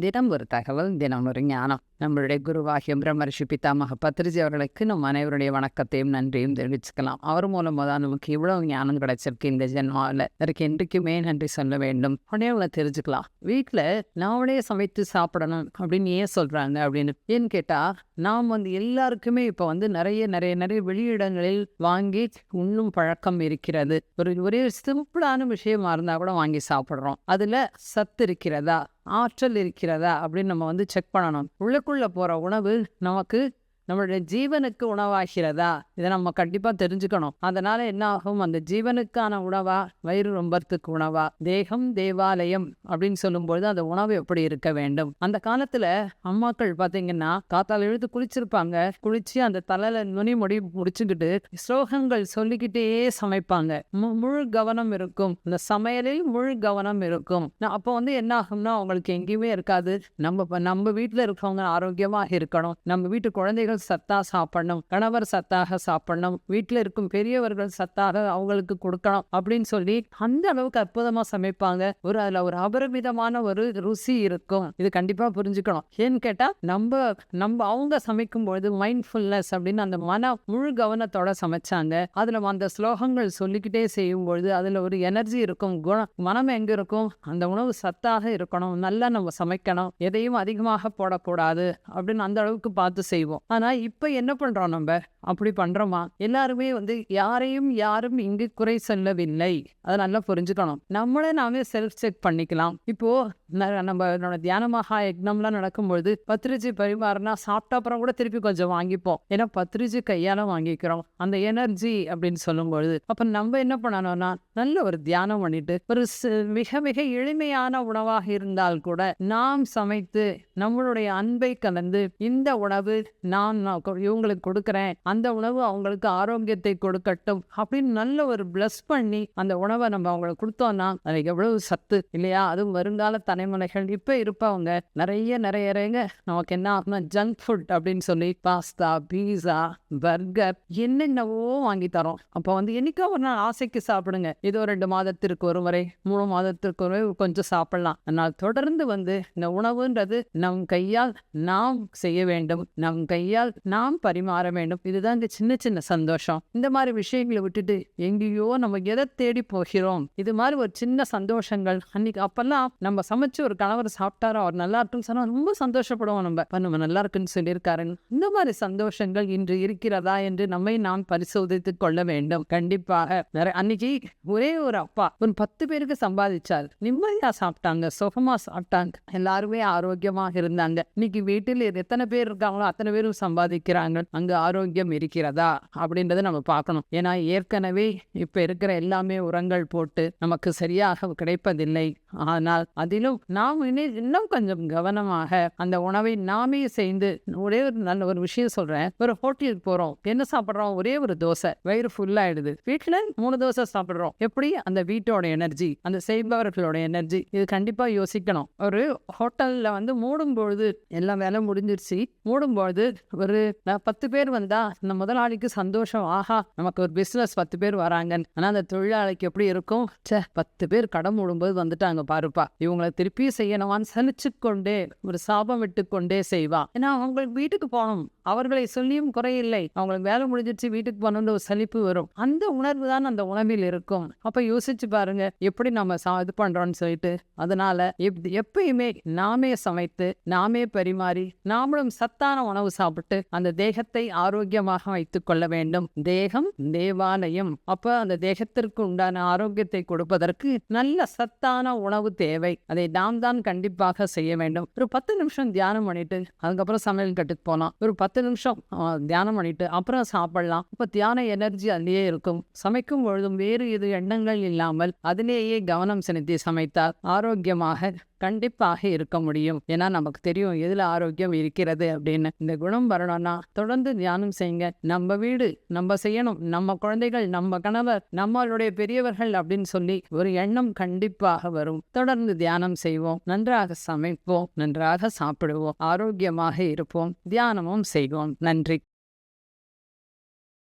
தினம் ஒரு தகவல், தினம் ஒரு ஞானம். நம்மளுடைய குருவாகிய பிரம்மரிஷி பிதாமக பத்ரிஜி அவர்களுக்கு நம் அனைவருடைய வணக்கத்தையும் நன்றியும் தெரிவிச்சுக்கலாம். அவர் மூலமாக தான் நமக்கு இவ்வளவு ஞானம் கிடைச்சிருக்கு இந்த ஜென்மாவில். அதற்கு என்றைக்குமே நன்றி சொல்ல வேண்டும். உடனே உங்களை தெரிஞ்சுக்கலாம். வீட்டில் நாமளே சமைத்து சாப்பிடணும் அப்படின்னு ஏன் சொல்கிறாங்க அப்படின்னு ஏன்னு கேட்டால், நாம் எல்லாருக்குமே இப்போ நிறைய நிறைய நிறைய வெளியிடங்களில் வாங்கி உண்ணும் பழக்கம் இருக்கிறது. ஒரே சிம்பிளான விஷயமா இருந்தால் கூட வாங்கி சாப்பிட்றோம். அதில் சத்து இருக்கிறதா, ஆற்றல் இருக்கிறதா அப்படின்னு நம்ம செக் பண்ணணும். உள்ளுக்குள்ள போற உணவு நமக்கு நம்மளுடைய ஜீவனுக்கு உணவாகிறதா, இதை நம்ம கண்டிப்பா தெரிஞ்சுக்கணும். அதனால என்ன ஆகும், அந்த ஜீவனுக்கான உணவா, வயிறு ரொம்பறதுக்கு உணவா, தேகம் தேவாலயம் அப்படின்னு சொல்லும்போது அந்த உணவு எப்படி இருக்க வேண்டும். அந்த காலத்துல அம்மாக்கள் பாத்தீங்கன்னா காத்தால எழுத்து குளிச்சிருப்பாங்க. குளிச்சு அந்த தலையில நுனி முடி முடிச்சுக்கிட்டு ஸ்லோகங்கள் சொல்லிக்கிட்டே சமைப்பாங்க. முழு கவனம் இருக்கும், இந்த சமையலில் முழு கவனம் இருக்கும். அப்போ என்ன ஆகும்னா அவங்களுக்கு எங்கேயுமே இருக்காது. நம்ம வீட்டுல இருக்கவங்க ஆரோக்கியமாக இருக்கணும், நம்ம வீட்டு குழந்தைகள் சத்தா சாப்பிடணும், கணவர் சத்தாக சாப்பிடணும், வீட்டில் இருக்கும் பெரியவர்கள் சத்தாக அவங்களுக்கு கொடுக்கணும் அப்படின்னு சொல்லி அந்த அளவுக்கு அற்புதமா சமைப்பாங்க. அதுல ஒரு அபரிமிதமான ஒரு ருசி இருக்கும். இது கண்டிப்பா புரிஞ்சுக்கணும். ஏன்னு கேட்டா நம்ம அவங்க சமைக்கும் பொழுது மைண்ட்ஃபுல்னஸ் அப்படின்னு அந்த முழு கவனத்தோட சமைச்சாங்க. அதுல அந்த ஸ்லோகங்கள் சொல்லிக்கிட்டே செய்யும் பொழுது அதுல ஒரு எனர்ஜி இருக்கும். மனம் எங்க இருக்கும், அந்த உணவு சத்தாக இருக்கணும், நல்லா நம்ம சமைக்கணும், எதையும் அதிகமாக போடக்கூடாது அப்படின்னு அந்த அளவுக்கு பார்த்து செய்வோம். ஆனா இப்ப என்ன பண்றோம், நம்ம அப்படி பண்றோமா? எல்லாருமே யாரும் இங்கு குறை சொல்லவில்லை. அதை நல்லா புரிஞ்சுக்கணும். நம்மளே நாமே செல்ஃப் செக் பண்ணிக்கலாம். இப்போ நம்ம தியானமாக யக்னம்லாம் நடக்கும்பொழுது பத்ரிஜி பரிமாறினா சாப்பிட்ட அப்புறம் கூட திருப்பி கொஞ்சம் வாங்கிப்போம். ஏன்னா பத்ரிஜி கையால வாங்கிக்கிறோம் அந்த எனர்ஜி அப்படின்னு சொல்லும்பொழுது. அப்ப நம்ம என்ன பண்ணணும்னா நல்ல ஒரு தியானம் பண்ணிட்டு ஒரு மிக மிக எளிமையான உணவாக இருந்தால் கூட நாம் சமைத்து நம்மளுடைய அன்பை கலந்து இந்த உணவு நான் இவங்களுக்கு கொடுக்குறேன், அந்த உணவு அவங்களுக்கு ஆரோக்கியத்தை கொடுக்கட்டும் அப்படின்னு நல்ல ஒரு பிளஸ் பண்ணி அந்த உணவை நம்ம அவங்களுக்கு கொடுத்தோம்னா அதுக்கு எவ்வளவு சத்து இல்லையா? அதுவும் வருங்கால தலைமுறைகள் இப்ப இருப்பவங்க நிறைய நமக்கு என்ன ஆகும்னா ஜங்க் ஃபுட் அப்படின்னு சொல்லி பாஸ்தா, பீஸா, பர்கர் என்னென்னவோ வாங்கி தரோம். அப்போ என்னைக்கோ ஒரு நாள் ஆசைக்கு சாப்பிடுங்க. ஏதோ 2 மாதத்திற்கு ஒரு முறை, 3 மாதத்திற்கு ஒரு முறை கொஞ்சம் சாப்பிடலாம். ஆனால் தொடர்ந்து இந்த உணவுன்றது நம் கையால் நாம் செய்ய வேண்டும், நம் கையால் நாம் பரிமாற வேண்டும். இதுதான் இந்த சின்ன சின்ன சந்தோஷம். இந்த மாதிரி விஷயங்களை விட்டுட்டு எங்கேயோ நம்ம எதை தேடி போகிறோம். இது மாதிரி ஒரு சின்ன சந்தோஷங்கள் அன்னைக்கு அப்பெல்லாம் நம்ம சமைச்சு ஒரு கணவர் சாப்பிட்டாரோ அவர் நல்லா இருக்குன்னு சொன்னா ரொம்ப சந்தோஷப்படுவோம். நம்ம நல்லா இருக்குன்னு சொல்லியிருக்காரு. இந்த மாதிரி சந்தோஷங்கள் இன்று இருக்கிறதா என்று நம்மை நாம் பரிசோதித்துக் கொள்ள வேண்டும். கண்டிப்பாக அன்னைக்கு ஒரே ஒரு அப்பா ஒரு 10 பேருக்கு சம்பாதிச்சார். நிம்மதியா சாப்பிட்டாங்க, சுகமா சாப்பிட்டாங்க, எல்லாருமே ஆரோக்கியமாக இருந்தாங்க. இன்னைக்கு வீட்டில் எத்தனை பேர் இருக்காங்களோ அத்தனை பேரும் சம்பாதிக்கிறாங்க. அங்கு ஆரோக்கியம் இருக்கிறதா அப்படின்றத நம்ம பார்க்கணும். ஏன்னா ஏற்கனவே இப்ப இருக்கிற எல்லாமே உரங்கள் போட்டு நமக்கு சரியாக கிடைப்பதில்லை. ஆனால் அதிலும் நாம் இன்னும் கொஞ்சம் கவனமாக அந்த உணவை நாமே செய்து ஒரே ஒரு நல்ல ஒரு விஷயம் சொல்றேன். ஒரு ஹோட்டலுக்கு போறோம், என்ன சாப்பிட்றோம், ஒரே ஒரு தோசை, வயிறு ஃபுல் ஆயிடுது. வீட்டுல 3 தோசை சாப்பிடுறோம். எப்படி அந்த வீட்டோட எனர்ஜி, அந்த செய்பவர்களோட எனர்ஜி, இது கண்டிப்பா யோசிக்கணும். ஒரு ஹோட்டல்ல மூடும் பொழுது எல்லாம் வேலை முடிஞ்சிருச்சு, மூடும்பொழுது ஒரு 10 பேர் வந்தா இந்த முதலாளிக்கு சந்தோஷம். ஆஹா, நமக்கு ஒரு பிசினஸ் 10 பேர் வராங்க. ஆனா அந்த தொழிலாளிக்கு எப்படி இருக்கும், 10 பேர் கடை மூடும்போது வந்துட்டாங்க பாருப்பா, இவங்களை திருப்பி செய்யணுமான்னு சலிச்சு கொண்டே ஒரு சாபம் விட்டு கொண்டே செய்வா. ஏன்னா அவங்களுக்கு வீட்டுக்கு போகணும், அவர்களை சொல்லியும் குறையில்லை, அவங்களுக்கு வேலை முடிஞ்சிருச்சு வீட்டுக்கு போகணும்னு ஒரு சலிப்பு வரும். அந்த உணர்வு தான் அந்த உணவில் இருக்கும். அப்ப யோசிச்சு பாருங்க எப்படி நம்ம இது பண்றோம்னு சொல்லிட்டு. அதனால எப்பயுமே நாமே சமைத்து நாமே பரிமாறி நாமளும் சத்தான உணவு சாப்பிட்டு அந்த தேகத்தை ஆரோக்கியமாக வைத்துக் கொள்ள வேண்டும். தேகம் தேவாலயம். அப்ப அந்த தேகத்திற்கு உண்டான ஆரோக்கியத்தை கொடுப்பதற்கு நல்ல சத்தான உணவு தேவை. அதை நாம் தான் கண்டிப்பாக செய்ய வேண்டும். ஒரு 10 நிமிஷம் தியானம் பண்ணிட்டு அதுக்கப்புறம் சமையல் கட்டுக்கு போலாம். ஒரு 10 நிமிஷம் தியானம் பண்ணிட்டு அப்புறம் சாப்பிடலாம். இப்ப தியான எனர்ஜி அதிலேயே இருக்கும். சமைக்கும் பொழுதும் வேறு எது எண்ணங்கள் இல்லாமல் அதிலேயே கவனம் செலுத்தி சமைத்தால் ஆரோக்கியமாக கண்டிப்பாக இருக்க முடியும். ஏன்னா நமக்கு தெரியும் எதுல ஆரோக்கியம் இருக்கிறது அப்படின்னு. இந்த குணம் வரணும்னா தொடர்ந்து தியானம் செய்யுங்க. நம்ம வீடு நம்ம செய்யணும், நம்ம குழந்தைகள், நம்ம கணவர், நம்மளுடைய பெரியவர்கள் அப்படின்னு சொல்லி ஒரு எண்ணம் கண்டிப்பாக வரும். தொடர்ந்து தியானம் செய்வோம், நன்றாக சமைப்போம், நன்றாக சாப்பிடுவோம், ஆரோக்கியமாக இருப்போம், தியானமும் செய்வோம். நன்றி.